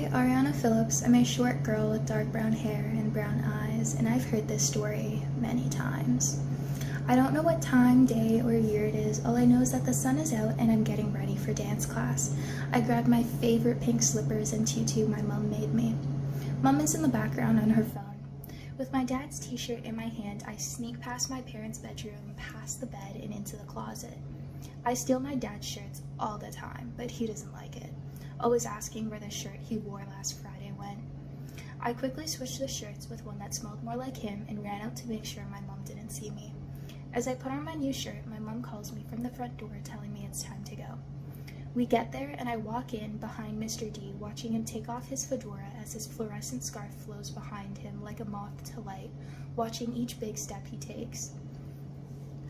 I, Ariana Phillips, am a short girl with dark brown hair and brown eyes, and I've heard this story many times. I don't know what time, day, or year it is. All I know is that the sun is out and I'm getting ready for dance class. I grabbed my favorite pink slippers and tutu my mom made me. Mom is in the background on her phone. With my dad's t-shirt in my hand, I sneak past my parents' bedroom, past the bed, and into the closet. I steal my dad's shirts all the time, but he doesn't like it, always asking where the shirt he wore last Friday went. I quickly switched the shirts with one that smelled more like him and ran out to make sure my mom didn't see me. As I put on my new shirt, my mom calls me from the front door telling me it's time to go. We get there and I walk in behind Mr. D, watching him take off his fedora as his fluorescent scarf flows behind him like a moth to light, watching each big step he takes.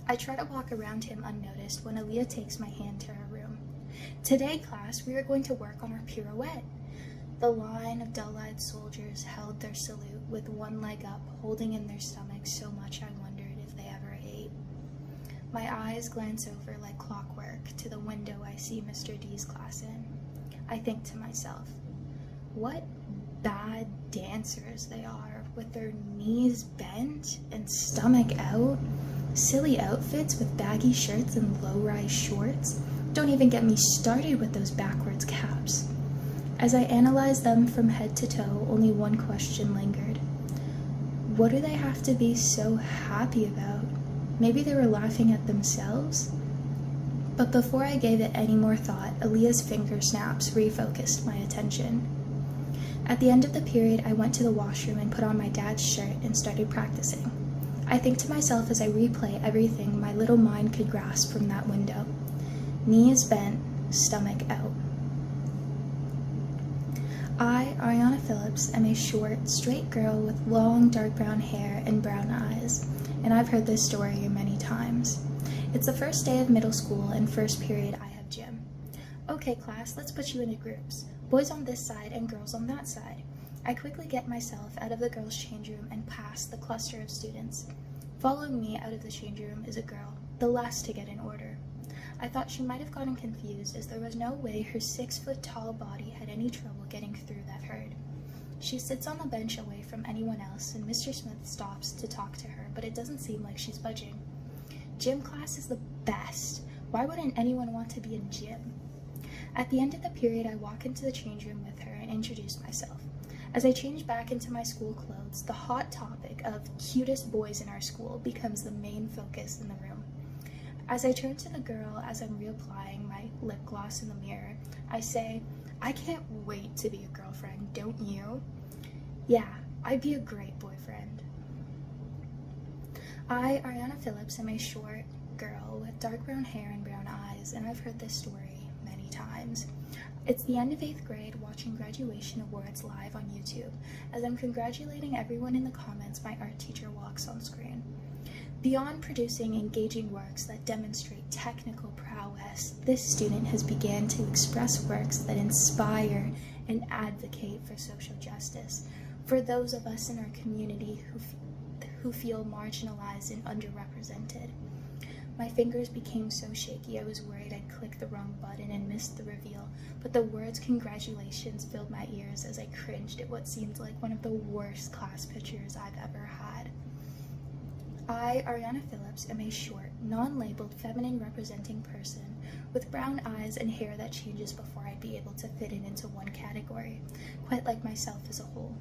I try to walk around him unnoticed when Aaliyah takes my hand to her room. Today, class, we are going to work on our pirouette. The line of dull-eyed soldiers held their salute with one leg up, holding in their stomachs so much I wondered if they ever ate. My eyes glance over like clockwork to the window I see Mr. D's class in. I think to myself, what bad dancers they are, with their knees bent and stomach out, silly outfits with baggy shirts and low-rise shorts. Don't even get me started with those backwards caps. As I analyzed them from head to toe, only one question lingered. What do they have to be so happy about? Maybe they were laughing at themselves? But before I gave it any more thought, Aaliyah's finger snaps refocused my attention. At the end of the period, I went to the washroom and put on my dad's shirt and started practicing. I think to myself as I replay everything my little mind could grasp from that window. Knees bent, stomach out. I, Ariana Phillips, am a short, straight girl with long, dark brown hair and brown eyes, and I've heard this story many times. It's the first day of middle school, and first period I have gym. Okay, class, let's put you into groups. Boys on this side and girls on that side. I quickly get myself out of the girls' change room and past the cluster of students. Following me out of the change room is a girl, the last to get in order. I thought she might have gotten confused as there was no way her 6-foot-tall body had any trouble getting through that herd. She sits on the bench away from anyone else, and Mr. Smith stops to talk to her, but it doesn't seem like she's budging. Gym class is the best. Why wouldn't anyone want to be in gym? At the end of the period, I walk into the change room with her and introduce myself. As I change back into my school clothes, the hot topic of cutest boys in our school becomes the main focus in the room. As I turn to the girl as I'm reapplying my lip gloss in the mirror, I say, I can't wait to be a girlfriend, don't you? Yeah, I'd be a great boyfriend. I, Ariana Phillips, am a short girl with dark brown hair and brown eyes, and I've heard this story many times. It's the end of 8th grade, watching graduation awards live on YouTube. As I'm congratulating everyone in the comments, my art teacher walks on screen. Beyond producing engaging works that demonstrate technical prowess, this student has begun to express works that inspire and advocate for social justice, for those of us in our community who feel marginalized and underrepresented. My fingers became so shaky I was worried I'd click the wrong button and missed the reveal, but the words congratulations filled my ears as I cringed at what seemed like one of the worst class pictures I've ever had. I, Ariana Phillips, am a short, non-labeled, feminine-representing person with brown eyes and hair that changes before I'd be able to fit it into one category, quite like myself as a whole.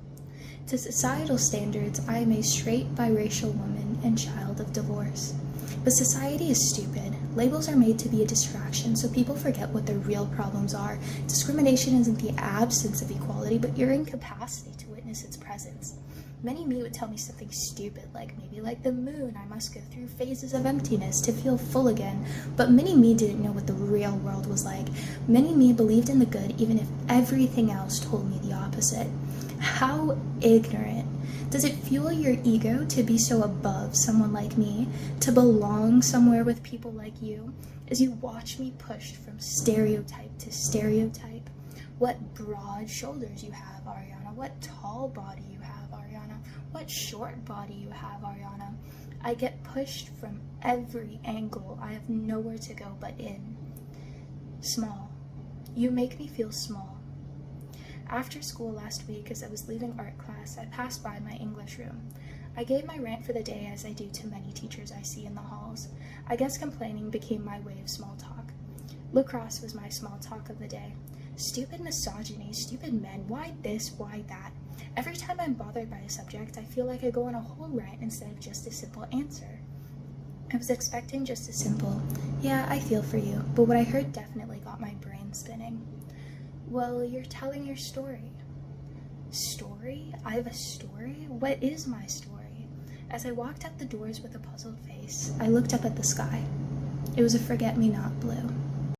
To societal standards, I am a straight, biracial woman and child of divorce. But society is stupid. Labels are made to be a distraction, so people forget what their real problems are. Discrimination isn't the absence of equality, but your incapacity to witness its presence. Mini-me would tell me something stupid, like maybe like the moon, I must go through phases of emptiness to feel full again. But Mini-me didn't know what the real world was like. Mini-me believed in the good even if everything else told me the opposite. How ignorant. Does it fuel your ego to be so above someone like me, to belong somewhere with people like you, as you watch me pushed from stereotype to stereotype? What broad shoulders you have, Ariana. What tall body you have, Ariana. What short body you have, Ariana. I get pushed from every angle. I have nowhere to go but in. Small. You make me feel small. After school last week, as I was leaving art class, I passed by my English room. I gave my rant for the day as I do to many teachers I see in the halls. I guess complaining became my way of small talk. Lacrosse was my small talk of the day. Stupid misogyny, stupid men, why this, why that? Every time I'm bothered by a subject, I feel like I go on a whole rant instead of just a simple answer. I was expecting just a simple, yeah, I feel for you, but what I heard definitely got my brain spinning. Well, you're telling your story. Story? I have a story? What is my story? As I walked out the doors with a puzzled face, I looked up at the sky. It was a forget-me-not blue.